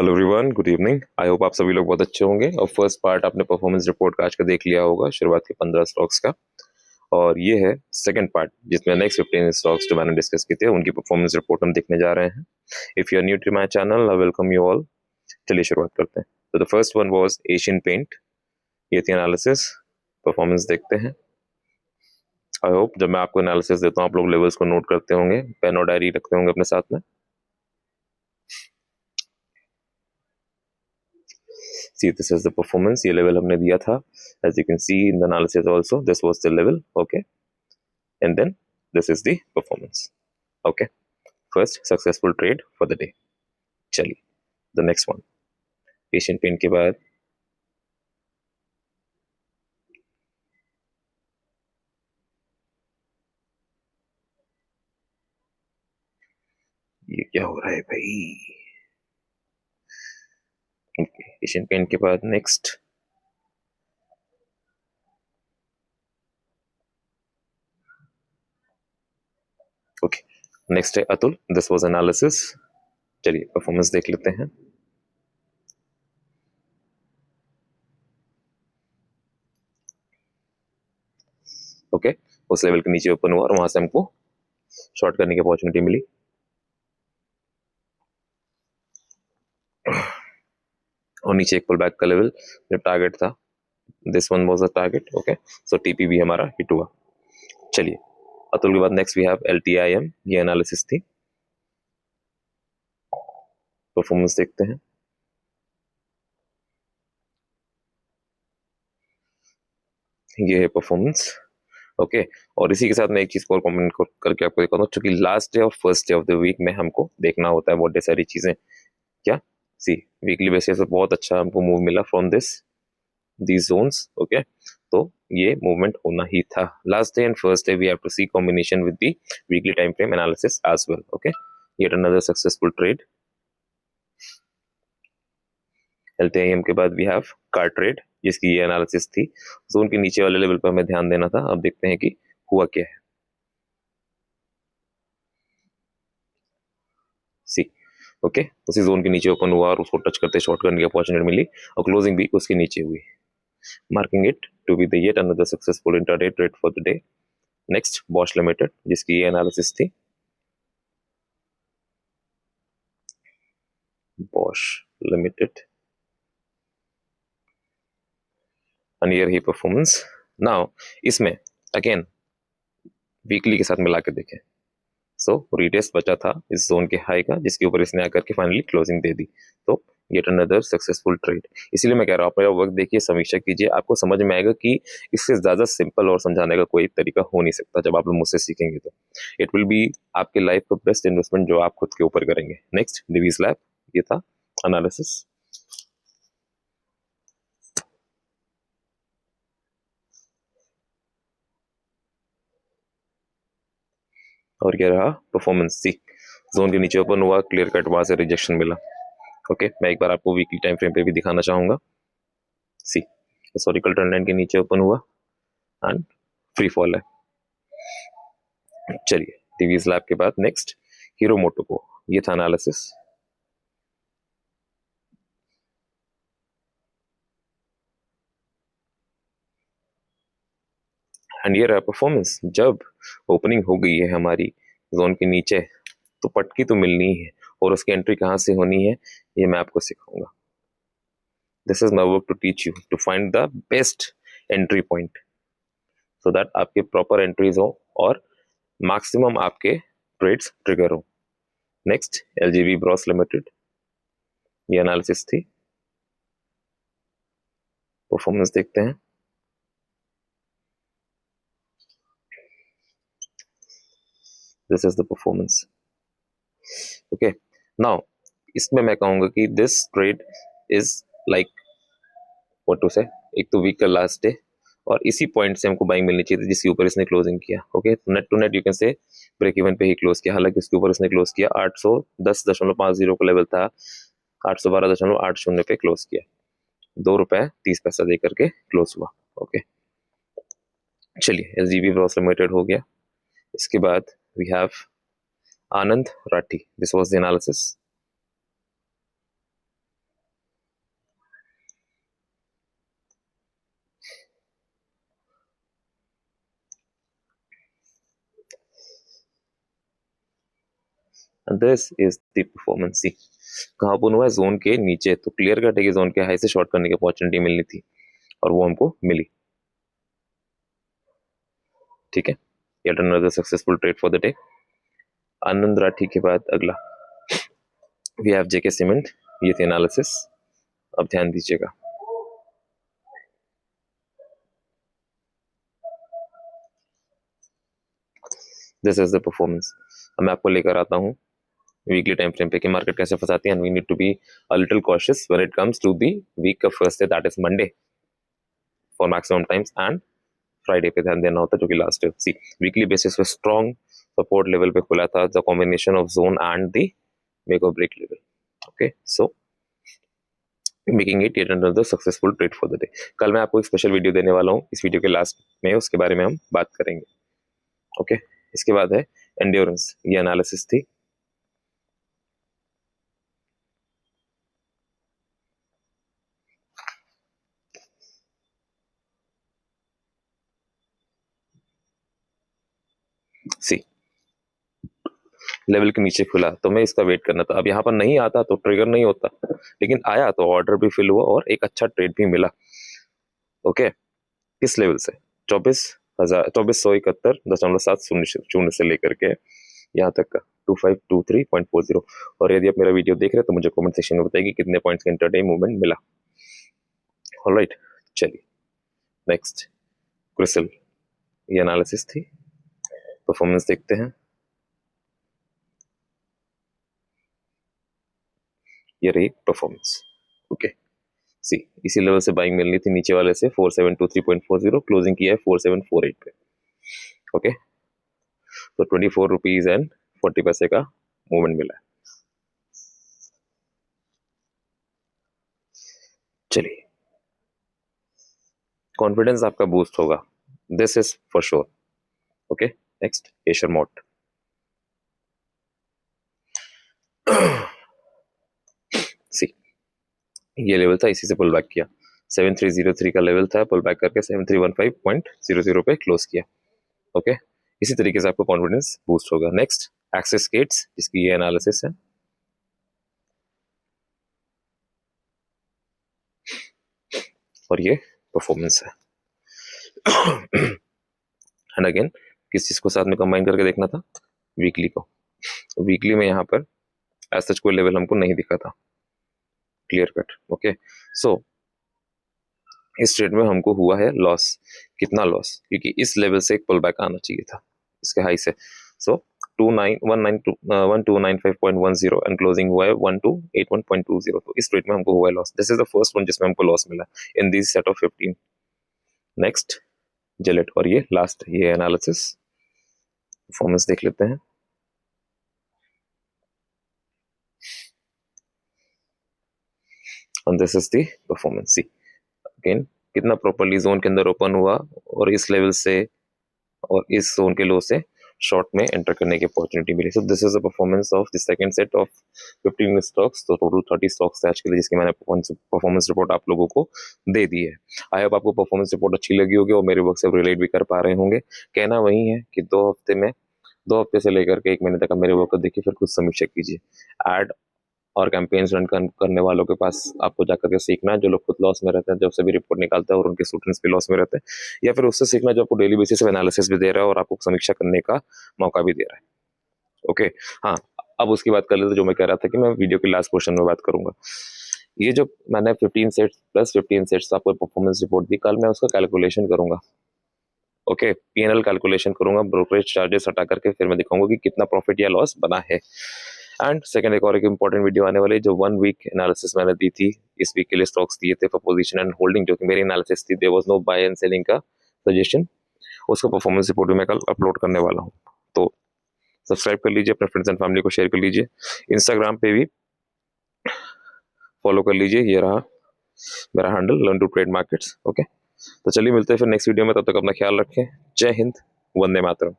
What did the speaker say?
Hello everyone, good evening. I hope आप सभी लोग बहुत अच्छे होंगे। और फर्स्ट पार्ट आपने परफॉर्मेंस रिपोर्ट का आज का देख लिया होगा, शुरुआत के 15 स्टॉक्स का। और ये है सेकंड पार्ट जिसमें नेक्स्ट 15 स्टॉक्स जो मैंने डिस्कस किए थे उनकी परफॉर्मेंस रिपोर्ट हम देखने जा रहे हैं। If you are new to my channel, I welcome you all. चलिए शुरुआत करते हैं। तो the first one was Asian Paint. ये थी एनालिसिस। परफॉर्मेंस देखते हैं। आई होप जब मैं आपको एनालिसिस देता हूँ आप लोग लेवल्स को नोट करते होंगे, पेन और डायरी रखते होंगे अपने साथ में। See, this is the performance. ये level हमने दिया था. As you can see in the analysis also, this was the level. Okay, and then this is the performance. Okay, first successful trade for the day. चलिए, the next one. Asian Paint के बाद ये क्या हो रहा है भाई? Okay, Asian Paint के बाद next. Okay, next है अतुल. This was analysis. चलिए परफॉर्मेंस देख लेते हैं. ओके, उस लेवल के नीचे ओपन हुआ और वहां से हमको शॉर्ट करने की अपॉर्चुनिटी मिली. और नीचे एक पुल बैक का लेवल जो टारगेट था, this one was a target. Okay, so TP भी हमारा हिट हुआ. चलिए अतुल के बाद नेक्स्ट वी हैव LTIM. ये एनालिसिस थी. परफॉर्मेंस देखते हैं. ये है परफॉर्मेंस. ओके, और इसी के साथ मैं एक चीज और कमेंट करके आपको दिखाता हूँ, क्योंकि लास्ट डे और first day of the week में हमको देखना होता है बहुत ढेर सारी चीजें. क्या सी वीकली बेसिस पे बहुत अच्छा हमको मूव मिला फ्रॉम these zones. Okay, तो ये मूवमेंट होना ही था. Last day and first day we have to see combination with the weekly time frame analysis as well. Okay, yet another successful trade. LTIM के बाद वी हैव कार ट्रेड, जिसकी ये analysis थी. जोन के नीचे वाले लेवल पर हमें ध्यान देना था. अब देखते हैं कि हुआ क्या है. सी ओके, उसी जोन के नीचे ओपन हुआ और उसको टच करते शॉर्ट करने की अपॉर्चुनिटी मिली और क्लोजिंग भी उसके नीचे हुई. Marking it to be the yet another successful intraday trade for the day. Next Bosch Limited, जिसकी ये एनालिसिस थी. बॉश लिमिटेड अनियर ही परफॉर्मेंस. नाउ इसमें अगेन वीकली के साथ मिला के देखें. सो रिटेस्ट बचा था इस जोन के हाई का, जिसके ऊपर इसने आकर के फाइनली क्लोजिंग दे दी. तो येट अनदर सक्सेसफुल ट्रेड. इसीलिए मैं कह रहा हूँ आप मेरा वर्क देखिए, समीक्षा कीजिए, आपको समझ में आएगा कि इससे ज्यादा सिंपल और समझाने का कोई तरीका हो नहीं सकता. जब आप लोग मुझसे सीखेंगे तो इट विल बी आपके लाइफ का बेस्ट इन्वेस्टमेंट जो आप खुद के ऊपर करेंगे. नेक्स्ट डिवीज लैब. ये था एनालिसिस. और क्या रहा परफॉर्मेंस. सी जोन के नीचे ओपन हुआ, क्लियर कट वहां से रिजेक्शन मिला. ओके, मैं एक बार आपको वीकली टाइम फ्रेम पे भी दिखाना चाहूंगा. सी हिस्टोरिकल ट्रेंड लाइन के नीचे ओपन हुआ एंड फ्री फॉल है. चलिए टीवीज लैब के बाद नेक्स्ट हीरो मोटोको. ये था एनालिसिस. एंड ये रहा परफॉर्मेंस. जब ओपनिंग हो गई है हमारी जोन के नीचे, तो पटकी तो मिलनी ही है, और उसकी एंट्री कहाँ से होनी है ये मैं आपको सिखाऊंगा. This is my work to teach you to find the best entry point, so that आपके प्रॉपर एंट्रीज हो और मैक्सिमम आपके ट्रेड्स ट्रिगर हो. Next LGB Bros Limited. ये एनालिसिस थी. परफॉर्मेंस देखते हैं. This is the performance. Okay, now इसमें मैं कहूंगा कि this trade is like what to say, एक तो वीक का लास्ट डे और इसी पॉइंट से हमको बाइंग मिलनी चाहिए थी जिसके ऊपर इसने क्लोजिंग किया. Okay, net to net you can say break even पे ही क्लोज किया. हालांकि उसके ऊपर इसने क्लोज किया 810.50 का लेवल था, 812.80 पे क्लोज किया. ₹2.30 दे करके क्लोज हुआ. ओके, चलिए LGB ब्रॉस लिमिटेड हो गया. इसके बाद we have Anand Rathi. This was the analysis. This is the performance. See कहाँ ओपन हुआ है, जोन के नीचे, तो क्लियर कट है कि जोन के हाई से शॉर्ट करने की अपॉर्चुनिटी मिलनी थी और वो हमको मिली। ठीक है, yet another successful trade for the day. Anand Rathi के बाद अगला वी हैव जेके सीमेंट, ये थी एनालिसिस। अब ध्यान दीजिएगा, दिस इज द परफॉर्मेंस। अब मैं आपको लेकर आता हूँ वीकली टाइम फ्रेम पे कि मार्केट कैसे फंसाती है, and we need to be a little cautious when it comes to the week का first day, that is Monday for maximum times, and Friday पे ध्यान देना होता है जो कि लास्ट है। सी वीकली बेसिस पे स्ट्रॉन्ग सपोर्ट लेवल पे खुला था, the combination of zone and the make और break level. Okay, so making it yet another successful trade for the day. कल मैं आपको एक स्पेशल वीडियो देने वाला हूँ इस वीडियो के लास्ट में, उसके बारे में हम बात करेंगे। ओके, इसके बाद है एंड्योरेंस, ये एनालिसिस थी। सी लेवल के नीचे खुला तो मैं इसका वेट करना था, अब यहाँ पर नहीं आता तो ट्रिगर नहीं होता, लेकिन आया तो ऑर्डर भी फिल हुआ और एक अच्छा ट्रेड भी मिला। ओके, किस लेवल से, 24,171.7 से लेकर के यहाँ तक का 2523.40। और यदि आप मेरा वीडियो देख रहे हैं तो मुझे कमेंट सेक्शन में बताइए कितने पॉइंट्स का इंटरडे मूवमेंट मिला। ऑलराइट, चलिए नेक्स्ट क्रिसिल, ये एनालिसिस थी। परफॉर्मेंस देखते हैं, ये रही परफॉर्मेंस। ओके, सी इसी लेवल से बाइंग मिलनी थी नीचे वाले से 4723.40, क्लोजिंग किया है 4748 पे। ओके, तो 24 रुपीज एंड 40 पैसे का मूवमेंट मिला है। चलिए, कॉन्फिडेंस आपका बूस्ट होगा, this is for sure. Okay, next Asian mode. See ये लेवल था, इसी से पुल बैक किया, 7303 का लेवल था, पुल बैक करके 7315.00 पे क्लोज किया। ओके, इसी तरीके से आपको कॉन्फिडेंस बूस्ट होगा। नेक्स्ट एक्सिस गेट्स, जिसकी ये एनालिसिस है। और ये परफॉर्मेंस है। एंड अगेन किस चीज को साथ में कंबाइन करके देखना था, वीकली को। वीकली में यहाँ पर एज सच कोई लेवल हमको नहीं दिखा था, क्लियर कट। ओके, सो इस ट्रेड में हमको हुआ है लॉस। कितना लॉस, क्योंकि इस लेवल से एक पुल बैक आना चाहिए था इसके हाई से। सो 1295.10 एंड क्लोजिंग हुआ है 1281.20, तो इस ट्रेड में हमको हुआ है loss. This is the first one जिसमें हमको लॉस मिला in this set of 15। Next Gillette, और ये लास्ट ये एनालिसिस। परफॉर्मेंस देख लेते हैं। and this is the performance। See again कितना प्रॉपरली जोन के अंदर ओपन हुआ और इस लेवल से और इस जोन के लो से शॉर्ट में एंटर करने की अपॉर्चुनिटी मिली। So this is the performance of the second set of 15 stocks. तो टोटल 30 स्टॉक्स थे आज के लिए, जिसकी मैंने परफॉर्मेंस रिपोर्ट आप लोगों को दे दी है। आई होप आपको परफॉर्मेंस रिपोर्ट अच्छी लगी होगी और मेरे वर्क से रिलेट भी कर पा रहे होंगे। कहना वही है कि 2 हफ्ते से लेकर के 1 महीने तक आप मेरे वर्क को देखिए, फिर कुछ समीक्षा कीजिए। एड और कैंपेन्स रन करने वालों के पास आपको जाकर के सीखना है, जो लोग खुद लॉस में रहते हैं, जब से भी रिपोर्ट निकालते हैं और उनके स्टूडेंट्स भी लॉस में रहते हैं, या फिर उससे सीखना जो आपको डेली बेसिस पे एनालिसिस भी दे रहा है और आपको समीक्षा करने का मौका भी दे रहा है। ओके, हाँ, अब उसकी बात कर लेते, जो मैं कह रहा था कि मैं वीडियो के लास्ट क्वेश्चन में बात करूंगा। ये जो मैंने 15 सेट्स प्लस 15 सेट्स आपको परफॉर्मेंस रिपोर्ट दी, कल मैं उसका कैलकुलेशन करूंगा। ओके, पीएनएल कैलकुलेशन करूंगा, ब्रोकरेज चार्जेस हटा करके फिर मैं दिखाऊंगा कि कितना प्रॉफिट या लॉस बना है। एंड सेकंड एक और एक इंपॉर्टेंट वीडियो आने वाली, जो 1 वीक एनालिसिस मैंने दी थी, इस वीक के लिए स्टॉक्स दिए थे फॉर पोजीशन एंड होल्डिंग, जो कि मेरी एनालिसिस थी, there was no buy and selling का सजेशन, उसका परफॉर्मेंस रिपोर्ट भी मैं कल अपलोड करने वाला हूँ। तो सब्सक्राइब कर लीजिए, अपने फ्रेंड्स एंड फैमिली को शेयर कर लीजिए, इंस्टाग्राम पे भी फॉलो कर लीजिए, ये रहा मेरा handle learn to trade markets. Okay, तो चलिए मिलते हैं फिर नेक्स्ट वीडियो में, तब तक अपना ख्याल रखें। जय हिंद, वंदे मातरम।